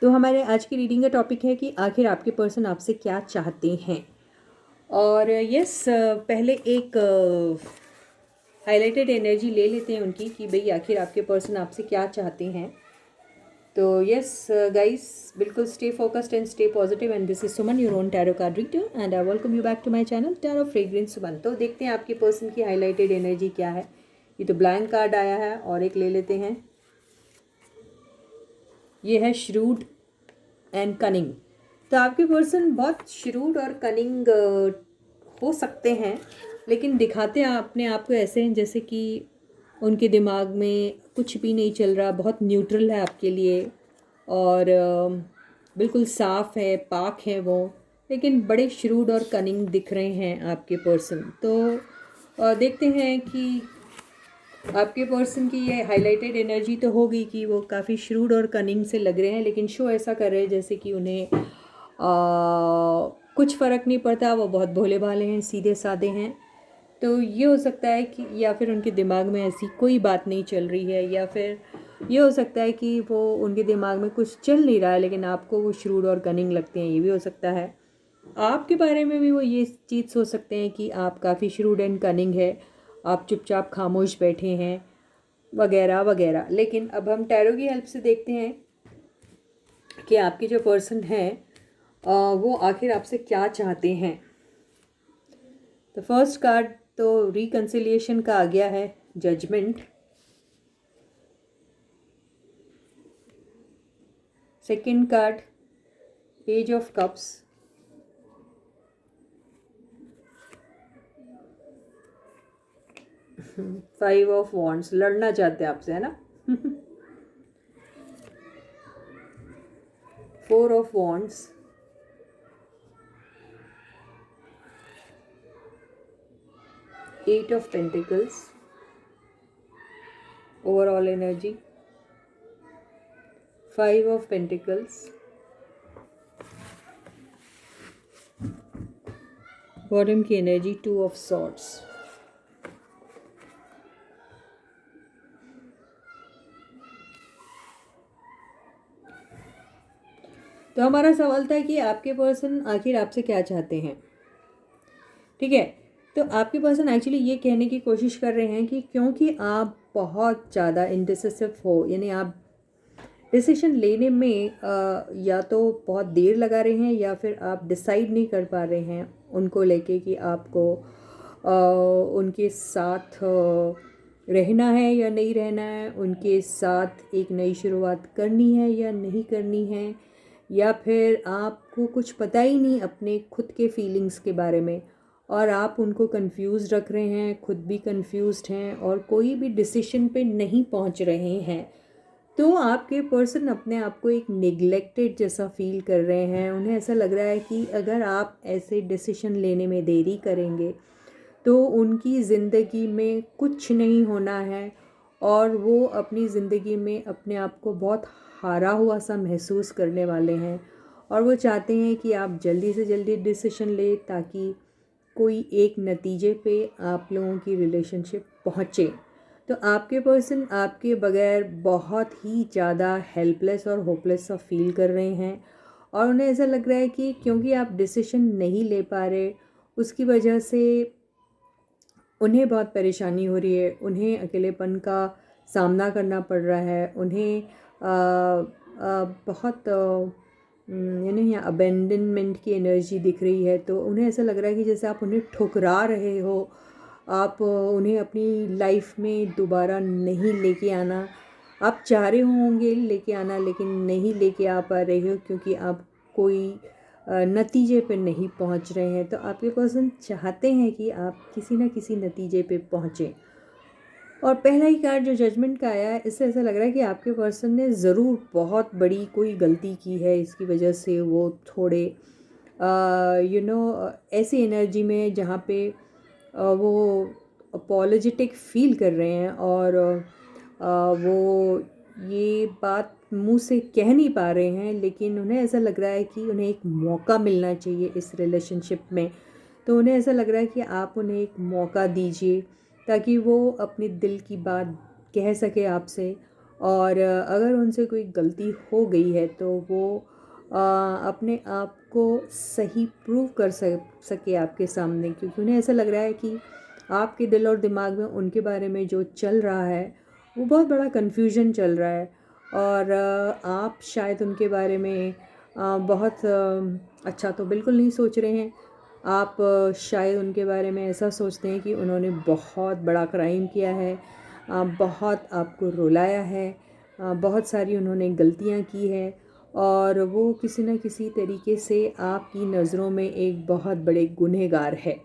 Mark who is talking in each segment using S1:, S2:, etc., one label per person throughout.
S1: तो हमारे आज की रीडिंग का टॉपिक है कि आखिर आपके पर्सन आपसे क्या चाहते हैं। और यस, पहले एक हाइलाइटेड एनर्जी ले लेते हैं उनकी कि भाई आखिर आपके पर्सन आपसे क्या चाहते हैं। तो यस गाइस, बिल्कुल stay focused and stay positive. And this is Suman, your own tarot card reader, and I welcome you back to my channel tarot fragrance Suman. तो देखते हैं आपके पर्सन की हाइलाइटेड एनर्जी क्या है। ये तो ब्लैंक कार्ड आया है, और एक ले लेते हैं। ये है श्रूड एंड कनिंग। तो आपके पर्सन बहुत श्रूड और कनिंग हो सकते हैं, लेकिन दिखाते हैं अपने आप को ऐसे हैं जैसे कि उनके दिमाग में कुछ भी नहीं चल रहा, बहुत न्यूट्रल है आपके लिए, और बिल्कुल साफ़ है, पाक है वो, लेकिन बड़े श्रूड और कनिंग दिख रहे हैं आपके पर्सन। तो देखते हैं कि आपके पर्सन की ये हाइलाइटेड एनर्जी तो होगी कि वो काफ़ी श्रूड और कनिंग से लग रहे हैं, लेकिन शो ऐसा कर रहे हैं जैसे कि उन्हें कुछ फ़र्क नहीं पड़ता, वो बहुत भोले भाले हैं, सीधे साधे हैं। तो ये हो सकता है कि या फिर उनके दिमाग में ऐसी कोई बात नहीं चल रही है, या फिर ये हो सकता है कि वो उनके दिमाग में कुछ चल नहीं रहा है, लेकिन आपको वो श्रूड और कनिंग लगते हैं। ये भी हो सकता है आपके बारे में भी वो ये चीज़ सोच सकते हैं कि आप काफ़ी श्रूड एंड कनिंग है, आप चुपचाप खामोश बैठे हैं, वगैरह वगैरह। लेकिन अब हम टैरो की हेल्प से देखते हैं कि आपके जो पर्सन है वो आखिर आपसे क्या चाहते हैं। तो फर्स्ट कार्ड तो रिकन्सिलिएशन का आ गया है, judgement. Second card page of cups. Five of wands, लड़ना चाहते हैं आपसे, है ना। Four of wands, eight of pentacles, overall energy, five of pentacles, bottom की एनर्जी टू ऑफ सॉर्ड्स। तो हमारा सवाल था कि आपके पर्सन आखिर आपसे क्या चाहते हैं। ठीक है, तो आपके पर्सन एक्चुअली ये कहने की कोशिश कर रहे हैं कि क्योंकि आप बहुत ज़्यादा इंडिसिसिव हो, यानी आप डिसीजन लेने में या तो बहुत देर लगा रहे हैं, या फिर आप डिसाइड नहीं कर पा रहे हैं उनको लेके कि आपको उनके साथ रहना है या नहीं रहना है, उनके साथ एक नई शुरुआत करनी है या नहीं करनी है, या फिर आपको कुछ पता ही नहीं अपने खुद के फीलिंग्स के बारे में, और आप उनको कंफ्यूज रख रहे हैं, खुद भी कंफ्यूज्ड हैं, और कोई भी डिसीजन पे नहीं पहुंच रहे हैं। तो आपके पर्सन अपने आप को एक नेग्लेक्टेड जैसा फील कर रहे हैं। उन्हें ऐसा लग रहा है कि अगर आप ऐसे डिसीजन लेने में देरी करेंगे तो उनकी ज़िंदगी में कुछ नहीं होना है, और वो अपनी ज़िंदगी में अपने आप को बहुत हारा हुआ सा महसूस करने वाले हैं। और वो चाहते हैं कि आप जल्दी से जल्दी डिसीजन लें ताकि कोई एक नतीजे पे आप लोगों की रिलेशनशिप पहुँचे। तो आपके पर्सन आपके बगैर बहुत ही ज़्यादा हेल्पलेस और होपलेस सा फील कर रहे हैं, और उन्हें ऐसा लग रहा है कि क्योंकि आप डिसीजन नहीं ले पा रहे, उसकी वजह से उन्हें बहुत परेशानी हो रही है, उन्हें अकेलेपन का सामना करना पड़ रहा है, उन्हें बहुत यानी यहाँ अबेंडनमेंट की एनर्जी दिख रही है। तो उन्हें ऐसा लग रहा है कि जैसे आप उन्हें ठुकरा रहे हो, आप उन्हें अपनी लाइफ में दोबारा नहीं लेके आना। आप चाह रहे होंगे लेके आना, लेकिन नहीं लेके आ पा रहे हो क्योंकि आप कोई नतीजे पे नहीं पहुंच रहे हैं। तो आपके पर्सन चाहते हैं कि आप किसी न किसी नतीजे पे पहुँचें। और पहला ही कार्ड जो जजमेंट का आया है, इससे ऐसा लग रहा है कि आपके पर्सन ने ज़रूर बहुत बड़ी कोई गलती की है, इसकी वजह से वो थोड़े ऐसी एनर्जी में जहाँ पे वो अपॉलोजेटिक फील कर रहे हैं, और वो ये बात मुंह से कह नहीं पा रहे हैं, लेकिन उन्हें ऐसा लग रहा है कि उन्हें एक मौका मिलना चाहिए इस रिलेशनशिप में। तो उन्हें ऐसा लग रहा है कि आप उन्हें एक मौका दीजिए ताकि वो अपने दिल की बात कह सके आपसे, और अगर उनसे कोई गलती हो गई है तो वो अपने आप को सही प्रूव कर सके आपके सामने, क्योंकि उन्हें ऐसा लग रहा है कि आपके दिल और दिमाग में उनके बारे में जो चल रहा है वो बहुत बड़ा कन्फ्यूजन चल रहा है, और आप शायद उनके बारे में बहुत अच्छा तो बिल्कुल नहीं सोच रहे हैं। आप शायद उनके बारे में ऐसा सोचते हैं कि उन्होंने बहुत बड़ा क्राइम किया है, बहुत आपको रुलाया है, बहुत सारी उन्होंने गलतियां की है, और वो किसी न किसी तरीके से आपकी नज़रों में एक बहुत बड़े गुनहगार है।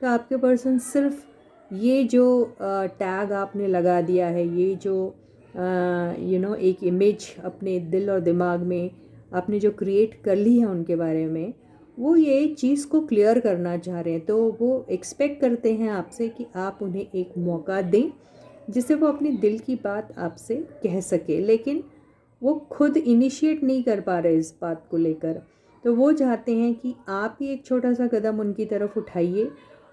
S1: तो आपके पर्सन सिर्फ ये जो टैग आपने लगा दिया है, ये जो एक इमेज अपने दिल और दिमाग में आपने जो क्रिएट कर ली है उनके बारे में, वो ये चीज़ को क्लियर करना चाह रहे हैं। तो वो एक्सपेक्ट करते हैं आपसे कि आप उन्हें एक मौका दें जिससे वो अपनी दिल की बात आपसे कह सके, लेकिन वो खुद इनिशिएट नहीं कर पा रहे इस बात को लेकर। तो वो चाहते हैं कि आप ही एक छोटा सा कदम उनकी तरफ उठाइए,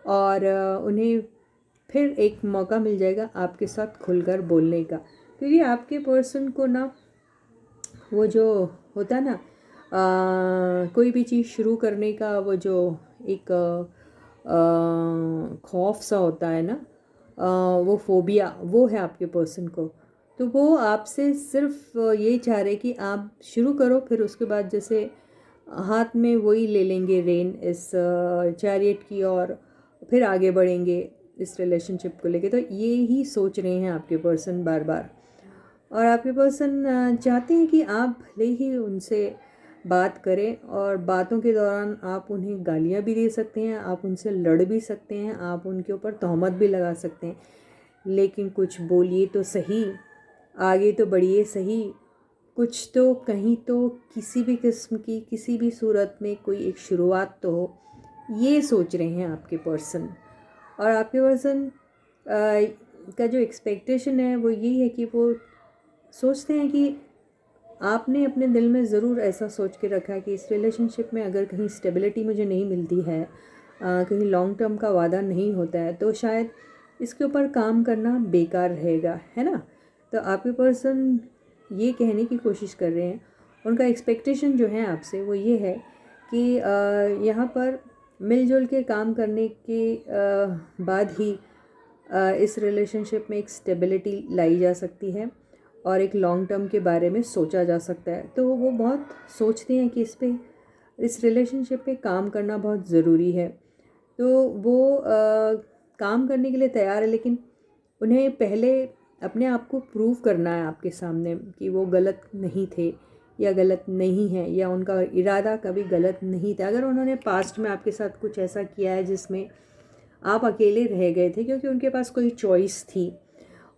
S1: और उन्हें फिर एक मौका मिल जाएगा आपके साथ खुलकर बोलने का। क्योंकि आपके पर्सन को ना, वो जो होता है ना, कोई भी चीज़ शुरू करने का वो जो एक खौफ सा होता है ना, वो फोबिया, वो है आपके पर्सन को। तो वो आपसे सिर्फ ये चाह रहे कि आप शुरू करो, फिर उसके बाद जैसे हाथ में वही ले लेंगे रेन इस चैरियट की, और फिर आगे बढ़ेंगे इस रिलेशनशिप को लेके। तो ये ही सोच रहे हैं आपके पर्सन बार बार। और आपके पर्सन चाहते हैं कि आप भले ही उनसे बात करें, और बातों के दौरान आप उन्हें गालियाँ भी दे सकते हैं, आप उनसे लड़ भी सकते हैं, आप उनके ऊपर तहमत भी लगा सकते हैं, लेकिन कुछ बोलिए तो सही, आगे तो बढ़िए सही, कुछ तो कहीं तो किसी भी किस्म की किसी भी सूरत में कोई एक शुरुआत तो हो, ये सोच रहे हैं आपके पर्सन। और आपके पर्सन का जो एक्सपेक्टेशन है वो यही है कि वो सोचते हैं कि आपने अपने दिल में ज़रूर ऐसा सोच के रखा है कि इस रिलेशनशिप में अगर कहीं स्टेबिलिटी मुझे नहीं मिलती है, कहीं लॉन्ग टर्म का वादा नहीं होता है, तो शायद इसके ऊपर काम करना बेकार रहेगा, है ना। तो आपके पर्सन ये कहने की कोशिश कर रहे हैं, उनका एक्सपेक्टेशन जो है आपसे वो ये है कि यहाँ पर मिलजुल के काम करने के बाद ही इस रिलेशनशिप में एक स्टेबिलिटी लाई जा सकती है, और एक लॉन्ग टर्म के बारे में सोचा जा सकता है। तो वो बहुत सोचते हैं कि इस रिलेशनशिप पे काम करना बहुत ज़रूरी है। तो वो काम करने के लिए तैयार है, लेकिन उन्हें पहले अपने आप को प्रूव करना है आपके सामने कि वो गलत नहीं थे, या गलत नहीं है, या उनका इरादा कभी गलत नहीं था। अगर उन्होंने पास्ट में आपके साथ कुछ ऐसा किया है जिसमें आप अकेले रह गए थे क्योंकि उनके पास कोई चॉइस थी,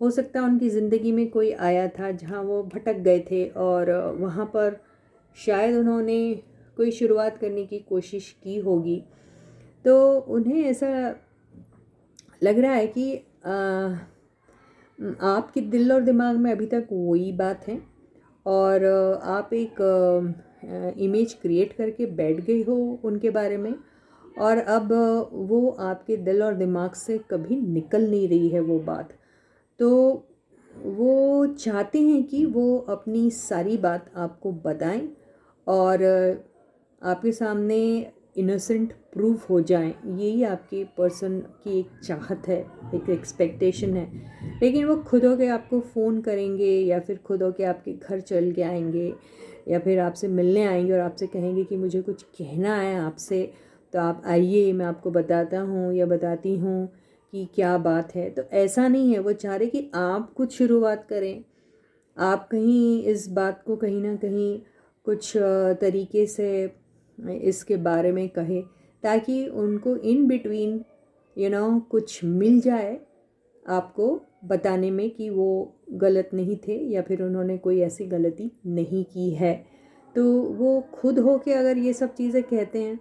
S1: हो सकता है उनकी ज़िंदगी में कोई आया था जहाँ वो भटक गए थे, और वहाँ पर शायद उन्होंने कोई शुरुआत करने की कोशिश की होगी। तो उन्हें ऐसा लग रहा है कि आपके दिल और दिमाग में अभी तक वही बात है, और आप एक इमेज क्रिएट करके बैठ गई हो उनके बारे में, और अब वो आपके दिल और दिमाग से कभी निकल नहीं रही है वो बात। तो वो चाहते हैं कि वो अपनी सारी बात आपको बताएं, और आपके सामने इनोसेंट प्रूफ हो जाएं। यही आपके पर्सन की एक चाहत है, एक एक्सपेक्टेशन है। लेकिन वो खुद होके आपको फ़ोन करेंगे, या फिर खुद होके आपके घर चल के आएंगे, या फिर आपसे मिलने आएंगे और आपसे कहेंगे कि मुझे कुछ कहना है आपसे, तो आप आइए, मैं आपको बताता हूँ या बताती हूँ कि क्या बात है। तो ऐसा नहीं है, वो चाह रहे कि आप कुछ शुरुआत करें, आप कहीं इस बात को कहीं ना कहीं कुछ तरीके से इसके बारे में कहें, ताकि उनको इन बिटवीन कुछ मिल जाए आपको बताने में कि वो गलत नहीं थे, या फिर उन्होंने कोई ऐसी गलती नहीं की है। तो वो खुद हो के अगर ये सब चीज़ें कहते हैं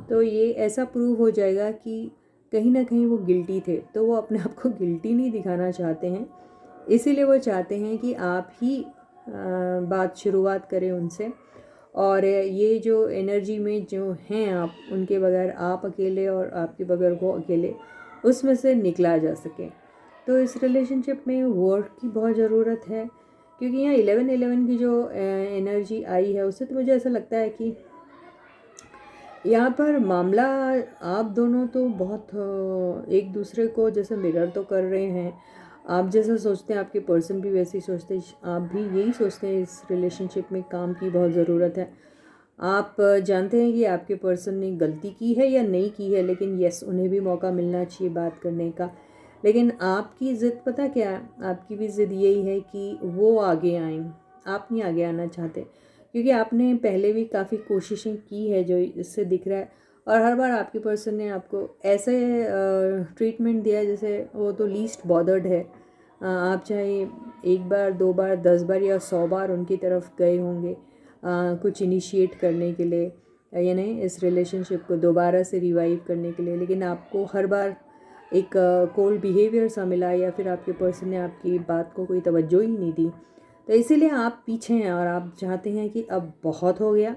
S1: तो ये ऐसा प्रूव हो जाएगा कि कहीं ना कहीं वो गिल्टी थे। तो वो अपने आप को गिल्टी नहीं दिखाना चाहते हैं, इसीलिए वो चाहते हैं कि आप ही बात शुरुआत करें उनसे, और ये जो एनर्जी में जो हैं आप, उनके बगैर आप अकेले और आपके बगैर वो अकेले, उसमें से निकला जा सके। तो इस रिलेशनशिप में वर्क की बहुत ज़रूरत है, क्योंकि यहाँ 11-11 की जो एनर्जी आई है उससे तो मुझे ऐसा लगता है कि यहाँ पर मामला आप दोनों तो बहुत एक दूसरे को जैसे मिरर तो कर रहे हैं। आप जैसा सोचते हैं आपके पर्सन भी वैसे ही सोचते हैं, आप भी यही सोचते हैं इस रिलेशनशिप में काम की बहुत ज़रूरत है। आप जानते हैं कि आपके पर्सन ने गलती की है या नहीं की है, लेकिन यस उन्हें भी मौका मिलना चाहिए बात करने का। लेकिन आपकी ज़िद पता क्या है, आपकी भी ज़िद यही है कि वो आगे आएँ, आप नहीं आगे आना चाहते, क्योंकि आपने पहले भी काफ़ी कोशिशें की है जो इससे दिख रहा है, और हर बार आपके पर्सन ने आपको ऐसे ट्रीटमेंट दिया है जैसे वो तो लीस्ट बॉदर्ड है। आप चाहे एक बार 2 बार 10 बार या 100 बार उनकी तरफ गए होंगे कुछ इनिशिएट करने के लिए, यानी इस रिलेशनशिप को दोबारा से रिवाइव करने के लिए, लेकिन आपको हर बार एक कोल्ड बिहेवियर सा मिला, या फिर आपके पर्सन ने आपकी बात को कोई तवज्जो ही नहीं दी। तो इसीलिए आप पीछे हैं और आप चाहते हैं कि अब बहुत हो गया,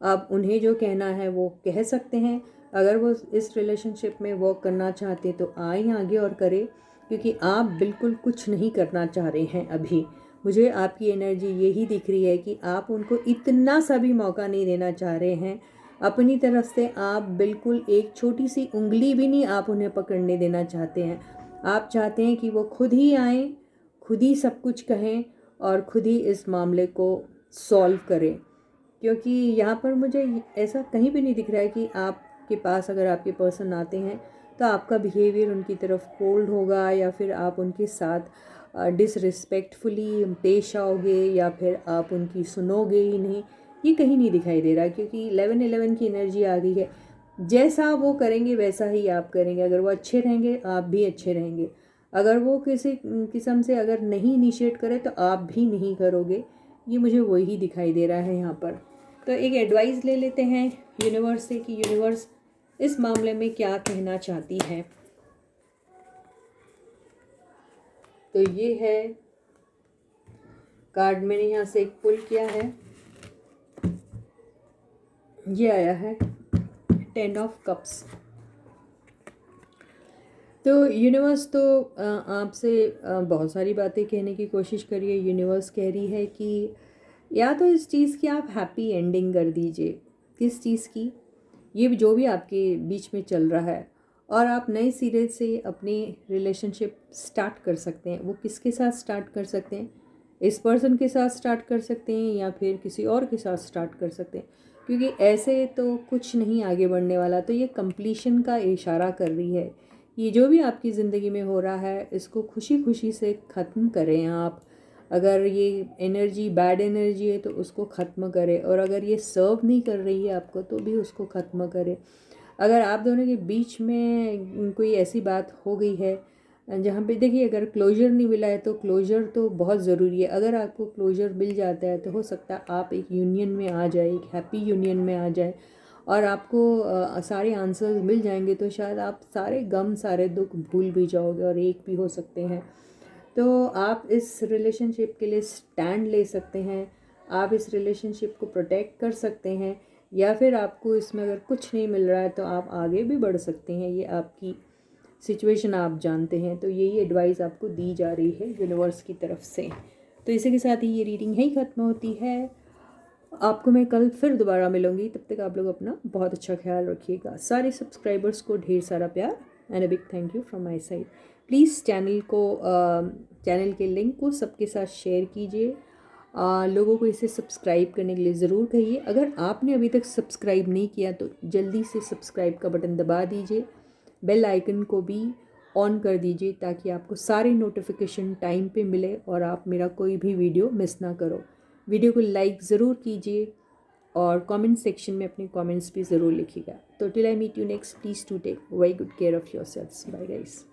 S1: अब उन्हें जो कहना है वो कह सकते हैं। अगर वो इस रिलेशनशिप में वर्क करना चाहते तो आए आगे और करें, क्योंकि आप बिल्कुल कुछ नहीं करना चाह रहे हैं अभी। मुझे आपकी एनर्जी यही दिख रही है कि आप उनको इतना सा भी मौका नहीं देना चाह रहे हैं। अपनी तरफ से आप बिल्कुल एक छोटी सी उंगली भी नहीं आप उन्हें पकड़ने देना चाहते हैं। आप चाहते हैं कि वो खुद ही आएँ, खुद ही सब कुछ कहें और खुद ही इस मामले को सॉल्व करें। क्योंकि यहाँ पर मुझे ऐसा कहीं भी नहीं दिख रहा है कि आपके पास अगर आपके पर्सन आते हैं तो आपका बिहेवियर उनकी तरफ कोल्ड होगा, या फिर आप उनके साथ डिसरिस्पेक्टफुली पेश आओगे, या फिर आप उनकी सुनोगे ही नहीं। ये कहीं नहीं दिखाई दे रहा, क्योंकि 11-11 की एनर्जी आ गई है। जैसा वो करेंगे वैसा ही आप करेंगे। अगर वो अच्छे रहेंगे आप भी अच्छे रहेंगे, अगर वो किसी किस्म से अगर नहीं इनिशिएट करे तो आप भी नहीं करोगे। ये मुझे वही दिखाई दे रहा है यहाँ पर। तो एक एडवाइस ले लेते हैं यूनिवर्स से कि यूनिवर्स इस मामले में क्या कहना चाहती है। तो ये है कार्ड मैंने यहाँ से एक पुल किया है, ये आया है 10 ऑफ कप्स। तो यूनिवर्स तो आपसे बहुत सारी बातें कहने की कोशिश करिए। यूनिवर्स कह रही है कि या तो इस चीज़ की आप हैप्पी एंडिंग कर दीजिए। किस चीज़ की? ये जो भी आपके बीच में चल रहा है, और आप नए सिरे से अपनी रिलेशनशिप स्टार्ट कर सकते हैं। वो किसके साथ स्टार्ट कर सकते हैं? इस पर्सन के साथ स्टार्ट कर सकते हैं, या फिर किसी और के साथ स्टार्ट कर सकते हैं, क्योंकि ऐसे तो कुछ नहीं आगे बढ़ने वाला। तो ये कंप्लीशन का इशारा कर रही है। ये जो भी आपकी ज़िंदगी में हो रहा है इसको खुशी खुशी से ख़त्म करें आप। अगर ये एनर्जी बैड एनर्जी है तो उसको ख़त्म करें, और अगर ये सर्व नहीं कर रही है आपको तो भी उसको ख़त्म करें। अगर आप दोनों के बीच में कोई ऐसी बात हो गई है जहाँ पे देखिए, अगर क्लोजर नहीं मिला है तो क्लोजर तो बहुत ज़रूरी है। अगर आपको क्लोजर मिल जाता है तो हो सकता है आप एक यूनियन में आ जाए, एक हैप्पी यूनियन में आ जाए, और आपको सारे आंसर्स मिल जाएंगे, तो शायद आप सारे गम सारे दुख भूल भी जाओगे और एक भी हो सकते हैं। तो आप इस रिलेशनशिप के लिए स्टैंड ले सकते हैं, आप इस रिलेशनशिप को प्रोटेक्ट कर सकते हैं, या फिर आपको इसमें अगर कुछ नहीं मिल रहा है तो आप आगे भी बढ़ सकते हैं। ये आपकी सिचुएशन आप जानते हैं। तो यही एडवाइस आपको दी जा रही है यूनिवर्स की तरफ से। तो इसी के साथ ही ये रीडिंग यही ख़त्म होती है। आपको मैं कल फिर दोबारा मिलूँगी, तब तक आप लोग अपना बहुत अच्छा ख्याल रखिएगा। सारे सब्सक्राइबर्स को ढेर सारा प्यार and a big thank you from my side. Please channel के लिंक को सबके साथ शेयर कीजिए। लोगों को इसे सब्सक्राइब करने के लिए ज़रूर कहिए। अगर आपने अभी तक सब्सक्राइब नहीं किया तो जल्दी से सब्सक्राइब का बटन दबा दीजिए, बेल आइकन को भी ऑन कर दीजिए, ताकि आपको सारे नोटिफिकेशन टाइम पे मिले और आप मेरा कोई भी वीडियो मिस ना करो। वीडियो को लाइक ज़रूर कीजिए और कमेंट सेक्शन में अपने कमेंट्स भी ज़रूर लिखिएगा। तो till I meet you next, please to take very good care of yourselves. Bye guys.